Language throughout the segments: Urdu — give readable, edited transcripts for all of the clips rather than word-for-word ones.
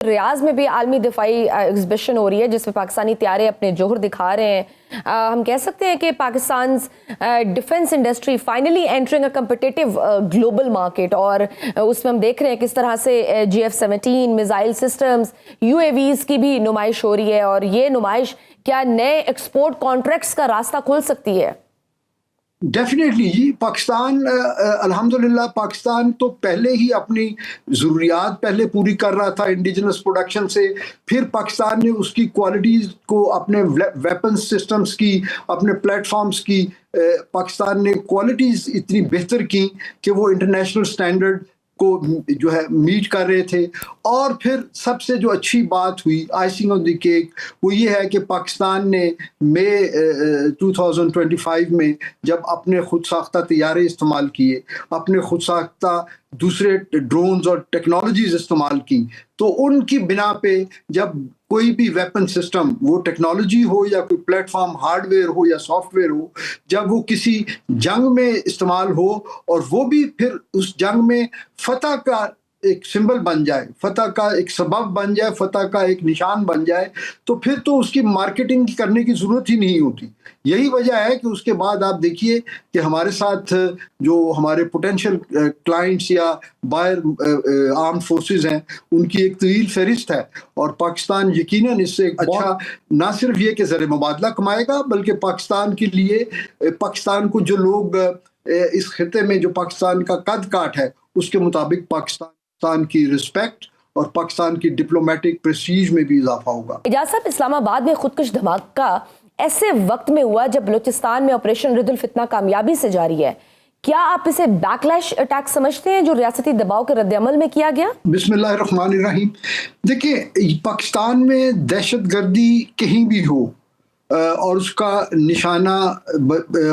ریاض میں بھی عالمی دفاعی ایگزیبیشن ہو رہی ہے جس میں پاکستانی طیارے اپنے جوہر دکھا رہے ہیں. ہم کہہ سکتے ہیں کہ Pakistan defence industry finally entering a competitive global market, اور اس میں ہم دیکھ رہے ہیں کس طرح سے GF-17 میزائل سسٹمز, UAVs کی بھی نمائش ہو رہی ہے, اور یہ نمائش کیا نئے ایکسپورٹ کانٹریکٹس کا راستہ کھول سکتی ہے؟ ڈیفینیٹلی جی. پاکستان الحمدللہ پاکستان تو پہلے ہی اپنی ضروریات پہلے پوری کر رہا تھا انڈیجنس پروڈکشن سے. پھر پاکستان نے اس کی کوالٹیز کو اپنے ویپن سسٹمز کی, اپنے پلیٹ فارمز کی, پاکستان نے کوالٹیز اتنی بہتر کی کہ وہ انٹرنیشنل سٹینڈرڈ کو جو ہے میٹ کر رہے تھے. اور پھر سب سے جو اچھی بات ہوئی, آئسنگ آن دی کیک, وہ یہ ہے کہ پاکستان نے مئی 2025 میں جب اپنے خود ساختہ طیارے استعمال کیے, اپنے خود ساختہ دوسرے ڈرونز اور ٹیکنالوجیز استعمال کی, تو ان کی بنا پہ جب کوئی بھی ویپن سسٹم, وہ ٹیکنالوجی ہو یا کوئی plate form hard where who یا سافٹ ویئر ہو, جب وہ کسی جنگ میں استعمال ہو اور وہ بھی پھر اس جنگ میں فتح کا ایک سمبل بن جائے, فتح کا ایک سبب بن جائے, فتح کا ایک نشان بن جائے, تو پھر تو اس کی مارکیٹنگ کرنے کی ضرورت ہی نہیں ہوتی. یہی وجہ ہے کہ اس کے بعد آپ دیکھیے کہ ہمارے ساتھ جو ہمارے پوٹینشیل کلائنٹس یا بائر آرم فورسز ہیں, ان کی ایک طویل فہرست ہے, اور پاکستان یقیناً اس سے اچھا نہ صرف یہ کہ زر مبادلہ کمائے گا, بلکہ پاکستان کے لیے, پاکستان کو جو لوگ اس خطے میں جو پاکستان کا قد کاٹ ہے اس کے مطابق پاکستان کی رسپیکٹ اور پاکستان کی ڈپلومیٹک پریسٹیج میں بھی اضافہ ہوگا. اجاز صاحب, اسلام آباد میں خودکش دھماکہ ایسے وقت میں ہوا جب بلوچستان میں آپریشن رد الفتنہ کامیابی سے جاری ہے. کیا آپ اسے بیک لیش اٹیک سمجھتے ہیں جو ریاستی دباؤ کے رد عمل میں کیا گیا؟ بسم اللہ الرحمن الرحیم. دیکھیں, پاکستان میں دہشت گردی کہیں بھی ہو اور اس کا نشانہ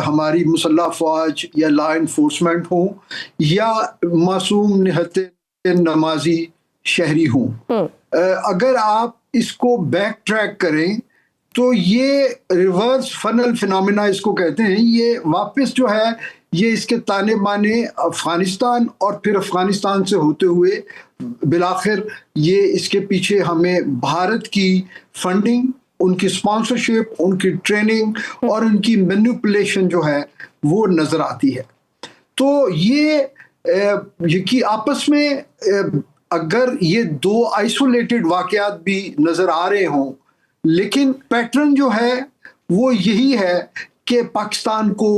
ہماری مسلح افواج یا لا انفورسمنٹ ہو یا معصوم نہتے نمازی شہری ہوں, اگر آپ اس کو بیک ٹریک کریں تو یہ ریورس فنل فنامنا اس کو کہتے ہیں. یہ واپس جو ہے یہ اس کے تانے بانے افغانستان اور پھر افغانستان سے ہوتے ہوئے بالآخر یہ اس کے پیچھے ہمیں بھارت کی فنڈنگ, ان کی اسپانسرشپ, ان کی ٹریننگ اور ان کی مینیپولیشن جو ہے وہ نظر آتی ہے. تو یہ کہ آپس میں اگر یہ دو آئسولیٹڈ واقعات بھی نظر آ رہے ہوں, لیکن پیٹرن جو ہے وہ یہی ہے کہ پاکستان کو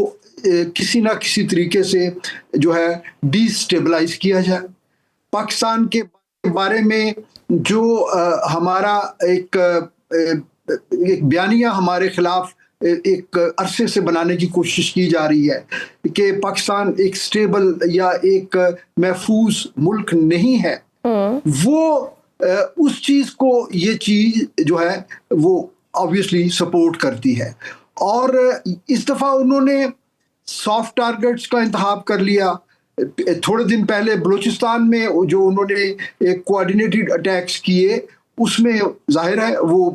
کسی نہ کسی طریقے سے جو ہے ڈی سٹیبلائز کیا جائے. پاکستان کے بارے میں جو ہمارا ایک بیانیہ ہمارے خلاف ایک عرصے سے بنانے کی کوشش کی جا رہی ہے کہ پاکستان ایک سٹیبل یا ایک محفوظ ملک نہیں ہے, وہ اس چیز کو یہ چیز جو ہے وہ obviously سپورٹ کرتی ہے. اور اس دفعہ انہوں نے سافٹ ٹارگٹس کا انتخاب کر لیا. تھوڑے دن پہلے بلوچستان میں جو انہوں نے ایک کوآرڈینیٹڈ اٹیکس کیے, اس میں ظاہر ہے وہ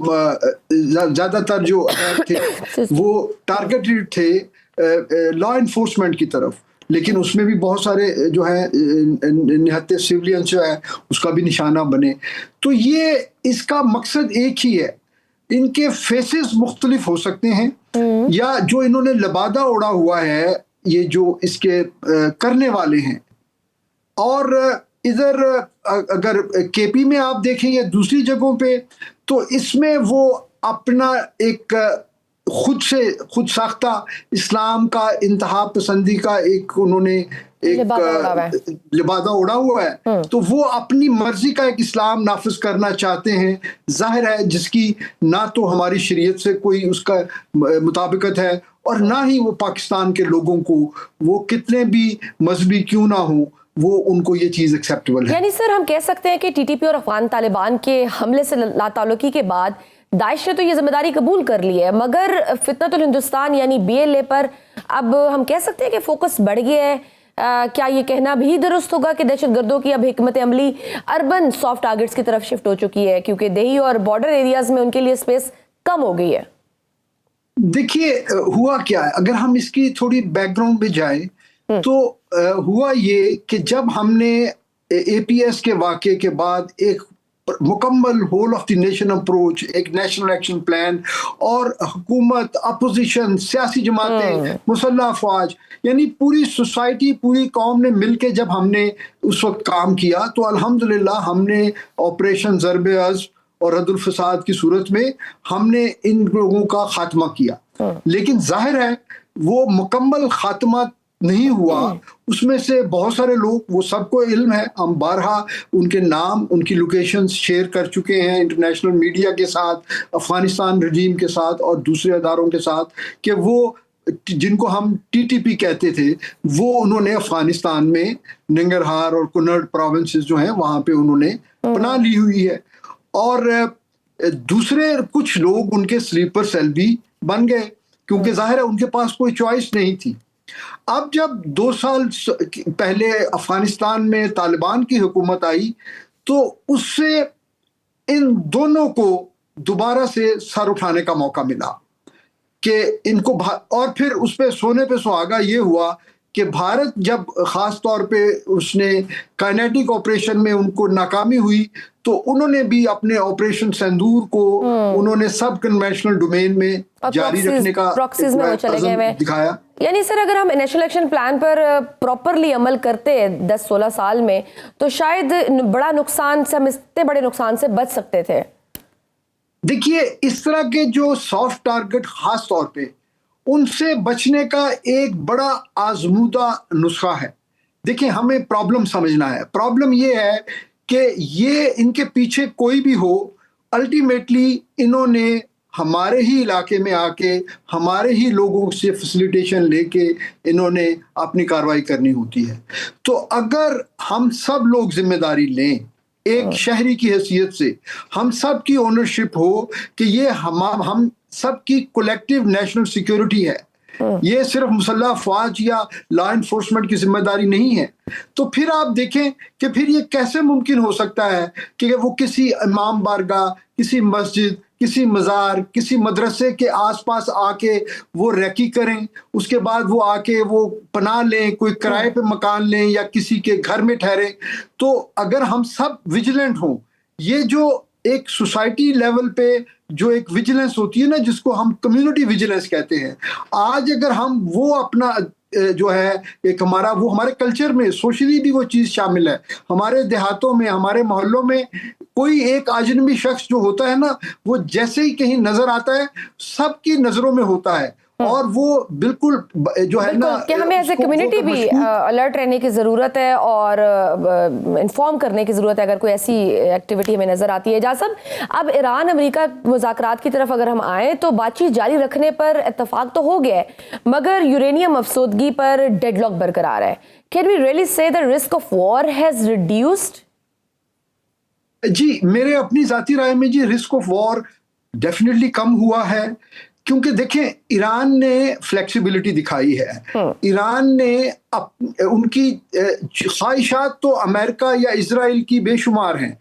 زیادہ تر جو اٹیک تھے وہ ٹارگٹڈ تھے لا انفورسمنٹ کی طرف, لیکن اس میں بھی بہت سارے جو ہے نہتے سیولینز جو ہے اس کا بھی نشانہ بنے. تو یہ اس کا مقصد ایک ہی ہے. ان کے فیسز مختلف ہو سکتے ہیں, یا جو انہوں نے لبادہ اوڑا ہوا ہے یہ جو اس کے کرنے والے ہیں. اور ادھر اگر کے پی میں آپ دیکھیں یا دوسری جگہوں پہ, تو اس میں وہ اپنا ایک خود ساختہ اسلام کا انتہا پسندی کا ایک انہوں نے ایک لبادہ اڑا ہوا ہے, تو وہ اپنی مرضی کا ایک اسلام نافذ کرنا چاہتے ہیں. ظاہر ہے جس کی نہ تو ہماری شریعت سے کوئی اس کا مطابقت ہے, اور نہ ہی وہ پاکستان کے لوگوں کو, وہ کتنے بھی مذہبی کیوں نہ ہوں, وہ ان کو یہ چیز ایکسیپٹیبل ہے. یعنی سر ہم کہہ سکتے ہیں کہ TTP اور افغان طالبان کے حملے سے لا تعلقی کے بعد داعش نے تو یہ ذمہ داری قبول کر لی ہے, مگر فتنۃ الہندوستان یعنی BLA پر اب ہم کہہ سکتے ہیں کہ فوکس بڑھ گیا ہے. کیا یہ کہنا بھی درست ہوگا کہ دہشت گردوں کی اب حکمت عملی اربن سافٹ ٹارگٹس کی طرف شفٹ ہو چکی ہے, کیونکہ دیہی اور بارڈر ایریاز میں ان کے لیے سپیس کم ہو گئی ہے؟ دیکھیے ہوا کیا ہے, اگر ہم اس کی تھوڑی بیک گراؤنڈ میں جائیں تو ہوا یہ کہ جب ہم نے APS کے واقعے کے بعد ایک مکمل whole of the nation approach, ایک نیشنل ایکشن پلان، اور حکومت، اپوزیشن، سیاسی جماعتیں، مسلح افواج، یعنی پوری سوسائٹی، پوری قوم نے مل کے جب ہم نے اس وقت کام کیا تو الحمدللہ ہم نے آپریشن ضرب عزم اور رد الفساد کی صورت میں ہم نے ان لوگوں کا خاتمہ کیا. لیکن ظاہر ہے وہ مکمل خاتمہ نہیں ہوا. اس میں سے بہت سارے لوگ، وہ سب کو علم ہے، ہم بارہا ان کے نام، ان کی لوکیشنز شیئر کر چکے ہیں انٹرنیشنل میڈیا کے ساتھ، افغانستان رجیم کے ساتھ اور دوسرے اداروں کے ساتھ، کہ وہ جن کو ہم ٹی ٹی پی کہتے تھے، وہ انہوں نے افغانستان میں ننگرہار اور کنڑ پروونسز جو ہیں وہاں پہ انہوں نے پناہ لی ہوئی ہے. اور دوسرے کچھ لوگ ان کے سلیپر سیل بھی بن گئے، کیونکہ ظاہر ہے ان کے پاس کوئی چوائس نہیں تھی. اب جب 2 سال پہلے افغانستان میں طالبان کی حکومت آئی تو اس سے ان دونوں کو دوبارہ سے سر اٹھانے کا موقع ملا کہ ان کو، اور پھر اس پہ سونے پہ سہاگا یہ ہوا کہ بھارت جب خاص طور پہ اس نے کائنیٹک آپریشن میں ان کو ناکامی ہوئی تو انہوں نے بھی اپنے آپریشن سندور کو انہوں نے سب کنونشنل ڈومین میں جاری رکھنے کا عزم دکھایا. یعنی سر اگر ہم نیشنل ایکشن پلان پر پراپرلی عمل کرتے 10-16 سال میں تو شاید بڑا نقصان سے، ہم اتنے بڑے نقصان سے بچ سکتے تھے. دیکھیے اس طرح کے جو سافٹ ٹارگٹ خاص طور پہ، ان سے بچنے کا ایک بڑا آزمودہ نسخہ ہے. دیکھیں ہمیں پرابلم سمجھنا ہے. پرابلم یہ ہے کہ یہ ان کے پیچھے کوئی بھی ہو، الٹیمیٹلی انہوں نے ہمارے ہی علاقے میں آ کے ہمارے ہی لوگوں سے فیسیلیٹیشن لے کے انہوں نے اپنی کارروائی کرنی ہوتی ہے. تو اگر ہم سب لوگ ذمہ داری لیں ایک شہری کی حیثیت سے، ہم سب کی اونرشپ ہو کہ یہ ہم سب کی کولیکٹیو نیشنل سیکیورٹی ہے، یہ صرف مسلح افواج یا لا انفورسمنٹ کی ذمہ داری نہیں ہے، تو پھر آپ دیکھیں کہ پھر یہ کیسے ممکن ہو سکتا ہے کہ وہ کسی امام بارگاہ، کسی مسجد، کسی مزار، کسی مدرسے کے آس پاس آ کے وہ ریکی کریں، اس کے بعد وہ آ کے وہ پناہ لیں، کوئی کرائے پہ مکان لیں یا کسی کے گھر میں ٹھہریں. تو اگر ہم سب ویجیلنٹ ہوں، یہ جو ایک سوسائٹی لیول پہ جو ایک ویجیلنس ہوتی ہے نا، جس کو ہم کمیونٹی ویجیلنس کہتے ہیں، آج اگر ہم وہ اپنا جو ہے ایک ہمارا، وہ ہمارے کلچر میں سوشلی بھی وہ چیز شامل ہے. ہمارے دیہاتوں میں، ہمارے محلوں میں کوئی ایک اجنبی شخص جو ہوتا ہے نا، وہ جیسے ہی کہیں نظر آتا ہے سب کی نظروں میں ہوتا ہے، اور وہ بالکل جو ہے نا کہ ہمیں ایز اے کمیونٹی بھی الرٹ رہنے کی ضرورت ہے اور انفارم کرنے کی ضرورت ہے اگر کوئی ایسی ایکٹیویٹی ہمیں نظر آتی ہے. اعجاز صاحب، اب ایران امریکہ مذاکرات کی طرف اگر ہم آئیں تو بات چیت جاری رکھنے پر اتفاق تو ہو گیا ہے، مگر یورینیم افسودگی پر ڈیڈ لاک برقرار ہے. Can we really say the risk of war has reduced? جی میرے اپنی ذاتی رائے میں جی رسک آف وار ڈیفینیٹلی کم ہوا ہے، کیونکہ دیکھیں ایران نے فلیکسیبلٹی دکھائی ہے. ایران نے ان کی خواہشات تو امریکہ یا اسرائیل کی بے شمار ہیں،